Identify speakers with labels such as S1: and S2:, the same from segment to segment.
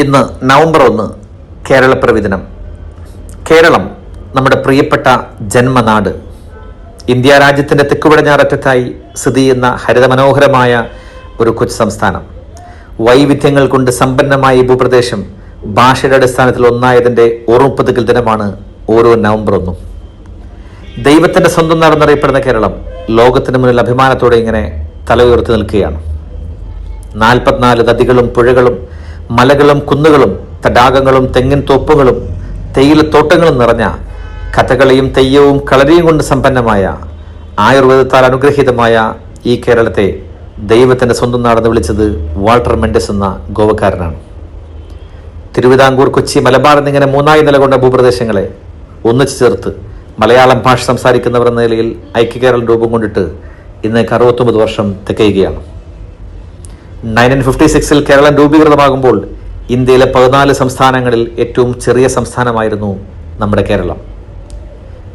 S1: ഇന്ന് നവംബർ 1 കേരളപ്പിറവി ദിനം. കേരളം നമ്മുടെ പ്രിയപ്പെട്ട ജന്മനാട്. ഇന്ത്യ രാജ്യത്തിൻ്റെ തെക്കുപടിഞ്ഞാററ്റത്തായി സ്ഥിതി ചെയ്യുന്ന ഹരിതമനോഹരമായ ഒരു കൊച്ചു സംസ്ഥാനം. വൈവിധ്യങ്ങൾ കൊണ്ട് സമ്പന്നമായ ഈ ഭൂപ്രദേശം ഭാഷയുടെ അടിസ്ഥാനത്തിൽ ഒന്നായതിൻ്റെ ഓർമ്മപ്പുതുക്കൽ ദിനമാണ് ഓരോ നവംബർ 1. ദൈവത്തിൻ്റെ സ്വന്തം നാടെന്നറിയപ്പെടുന്ന കേരളം ലോകത്തിന് മുന്നിൽ അഭിമാനത്തോടെ ഇങ്ങനെ തല ഉയർത്തി നിൽക്കുകയാണ്. 44 നദികളും പുഴകളും മലകളും കുന്നുകളും തടാകങ്ങളും തെങ്ങിൻ തോപ്പുകളും തേയിലത്തോട്ടങ്ങളും നിറഞ്ഞ കഥകളിയും തെയ്യവും കളരിയും കൊണ്ട് സമ്പന്നമായ ആയുർവേദത്താൽ അനുഗ്രഹീതമായ ഈ കേരളത്തെ ദൈവത്തിൻ്റെ സ്വന്തം നാടെന്ന് വിളിച്ചത് വാൾട്ടർ മെൻഡിസ് എന്ന ഗോവക്കാരനാണ്. തിരുവിതാംകൂർ, കൊച്ചി, മലബാർ എന്നിങ്ങനെ മൂന്നായി നിലകൊണ്ട ഭൂപ്രദേശങ്ങളെ ഒന്നിച്ചു ചേർത്ത് മലയാളം ഭാഷ സംസാരിക്കുന്നവർ എന്ന നിലയിൽ ഐക്യകേരളം രൂപം കൊണ്ടിട്ട് ഇന്നേക്ക് 69 വർഷം തികയുകയാണ്. 1956 കേരളം രൂപീകൃതമാകുമ്പോൾ ഇന്ത്യയിലെ 14 സംസ്ഥാനങ്ങളിൽ ഏറ്റവും ചെറിയ സംസ്ഥാനമായിരുന്നു നമ്മുടെ കേരളം.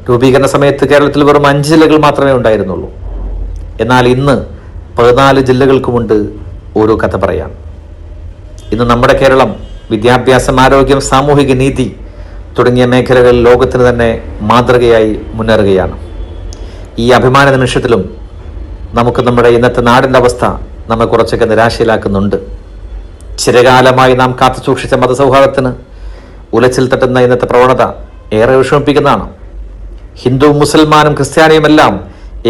S1: രൂപീകരണ സമയത്ത് കേരളത്തിൽ വെറും 5 ജില്ലകൾ മാത്രമേ ഉണ്ടായിരുന്നുള്ളൂ. എന്നാൽ ഇന്ന് 14 ജില്ലകൾക്കുമുണ്ട് ഓരോ കഥ പറയാൻ. ഇന്ന് നമ്മുടെ കേരളം വിദ്യാഭ്യാസം, ആരോഗ്യം, സാമൂഹിക നീതി തുടങ്ങിയ മേഖലകളിൽ ലോകത്തിന് തന്നെ മാതൃകയായി മുന്നേറുകയാണ്. ഈ അഭിമാന നിമിഷത്തിലും നമുക്ക് നമ്മുടെ ഇന്നത്തെ നാടിൻ്റെ അവസ്ഥ നമ്മെ കുറച്ചൊക്കെ നിരാശയിലാക്കുന്നുണ്ട്. ചിരകാലമായി നാം കാത്തു സൂക്ഷിച്ച മതസൗഹാർദ്ദത്തിന് ഉലച്ചിൽ തട്ടുന്ന ഇന്നത്തെ പ്രവണത ഏറെ വിഷമിപ്പിക്കുന്നതാണ്. ഹിന്ദുവും മുസൽമാനും ക്രിസ്ത്യാനിയുമെല്ലാം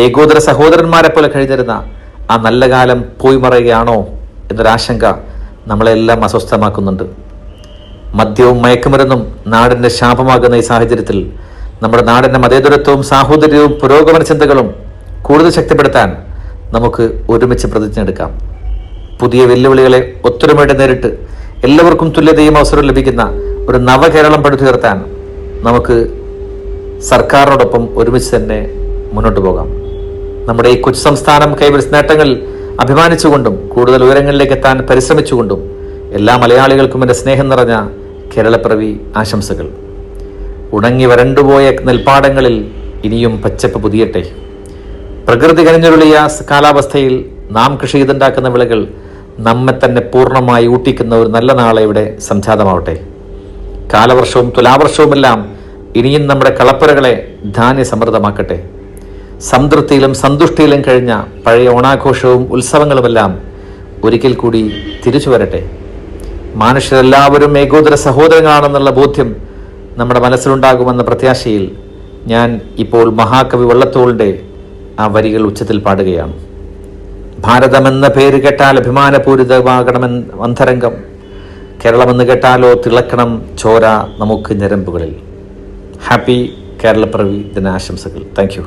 S1: ഏകോദര സഹോദരന്മാരെ പോലെ കഴിഞ്ഞിരുന്ന ആ നല്ല കാലം പോയി മറയുകയാണോ എന്നൊരാശങ്ക നമ്മളെല്ലാം അസ്വസ്ഥമാക്കുന്നുണ്ട്. മദ്യവും മയക്കുമരുന്നും നാടിൻ്റെ ശാപമാകുന്ന ഈ സാഹചര്യത്തിൽ നമ്മുടെ നാടിൻ്റെ മതേതരത്വവും സാഹോദര്യവും പുരോഗമന ചിന്തകളും കൂടുതൽ ശക്തിപ്പെടുത്താൻ നമുക്ക് ഒരുമിച്ച് പ്രതിജ്ഞ എടുക്കാം. പുതിയ വെല്ലുവിളികളെ ഒത്തൊരുമയോടെ നേരിട്ട് എല്ലാവർക്കും തുല്യതയും അവസരവും ലഭിക്കുന്ന ഒരു നവകേരളം പടുത്തുയർത്താൻ നമുക്ക് സർക്കാരിനോടൊപ്പം ഒരുമിച്ച് തന്നെ മുന്നോട്ട് പോകാം. നമ്മുടെ ഈ കൊച്ചു സംസ്ഥാനം കൈവരിച്ച നേട്ടങ്ങൾ അഭിമാനിച്ചുകൊണ്ടും കൂടുതൽ ഉയരങ്ങളിലേക്ക് എത്താൻ പരിശ്രമിച്ചുകൊണ്ടും എല്ലാ മലയാളികൾക്കും എൻ്റെ സ്നേഹം നിറഞ്ഞ കേരളപ്പിറവി ആശംസകൾ. ഉണങ്ങി വരണ്ടുപോയ നെൽപ്പാടങ്ങളിൽ ഇനിയും പച്ചപ്പ് പുതിയട്ടെ. പ്രകൃതി കനിഞ്ഞൊരുളിയ കാലാവസ്ഥയിൽ നാം കൃഷി ചെയ്തുണ്ടാക്കുന്ന വിളകൾ നമ്മെ തന്നെ പൂർണ്ണമായി ഊട്ടിക്കുന്ന ഒരു നല്ല നാളെ ഇവിടെ സംജാതമാവട്ടെ. കാലവർഷവും തുലാവർഷവുമെല്ലാം ഇനിയും നമ്മുടെ കളപ്പുരകളെ ധാന്യസമൃദ്ധമാക്കട്ടെ. സംതൃപ്തിയിലും സന്തുഷ്ടിയിലും കഴിഞ്ഞ പഴയ ഓണാഘോഷവും ഉത്സവങ്ങളുമെല്ലാം ഒരിക്കൽ കൂടി തിരിച്ചു വരട്ടെ. മനുഷ്യരെല്ലാവരും ഏകോദര സഹോദരങ്ങളാണെന്നുള്ള ബോധ്യം നമ്മുടെ മനസ്സിലുണ്ടാകുമെന്ന പ്രത്യാശയിൽ ഞാൻ ഇപ്പോൾ മഹാകവി വള്ളത്തോളിൻ്റെ ആ വരികൾ ഉച്ചത്തിൽ പാടുകയാണ്. ഭാരതമെന്ന പേര് കേട്ടാൽ അഭിമാനപൂരിതമാകണമെന്ന് അന്തരംഗം, കേരളമെന്ന് കേട്ടാലോ തിളക്കണം ചോര നമുക്ക് ഞരമ്പുകളിൽ. ഹാപ്പി കേരളപ്പിറവി ദിനാശംസകൾ. Thank U.